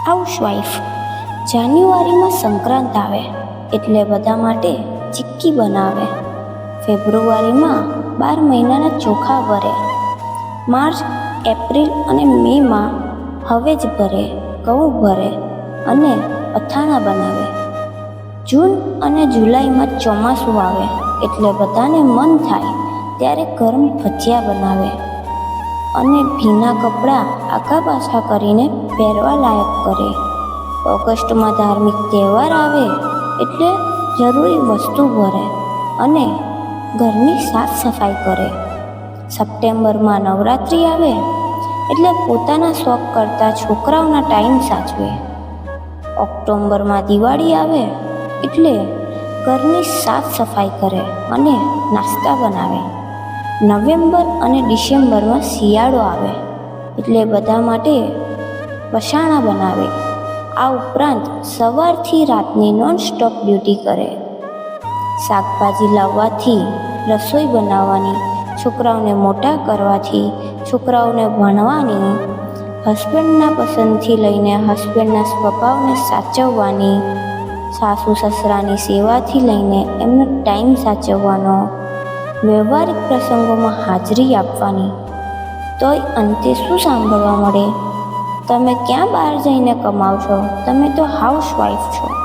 Housewife. જાન્યુઆરીમાં સંક્રાંત આવે એટલે બધા માટે ચીક્કી બનાવે. ફેબ્રુઆરીમાં 12 મહિનાના ચોખા ભરે. માર્ચ, એપ્રિલ અને મેમાં હવેજ ભરે, ઘઉં ભરે અને અથાણાં બનાવે. જૂન અને જુલાઈમાં ચોમાસું આવે એટલે બધાને મન થાય ત્યારે ગરમ ભજીયા બનાવે અને ભીના કપડાં આઘા પાછા કરીને પહેરવા લાયક કરે. ઓગસ્ટમાં ધાર્મિક તહેવાર આવે એટલે જરૂરી વસ્તુ ભરે અને ઘરની સાફ સફાઈ કરે. સપ્ટેમ્બરમાં નવરાત્રિ આવે એટલે પોતાના શોખ કરતાં છોકરાઓના ટાઈમ સાચવે. ઓક્ટોબરમાં દિવાળી આવે એટલે ઘરની સાફ સફાઈ કરે અને નાસ્તા બનાવે. નવેમ્બર અને ડિસેમ્બરમાં શિયાળો આવે એટલે બધા માટે વસાણા બનાવે. આ ઉપરાંત સવારથી રાતની નોનસ્ટોપ ડ્યુટી કરે. શાકભાજી લાવવાથી રસોઈ બનાવવાની, છોકરાઓને મોટા કરવાથી છોકરાઓને ભણવાની, હસબન્ડના પસંદથી લઈને હસબન્ડના સ્વભાવને સાચવવાની, સાસુ સસરાની સેવાથી લઈને એમનો ટાઈમ સાચવવાનો, વ્યવહારિક પ્રસંગોમાં હાજરી આપવાની. તોય અંતે શું સાંભળવા મળે? તમે ક્યાં બહાર જઈને કમાવ છો? તમે તો હાઉસવાઈફ છો.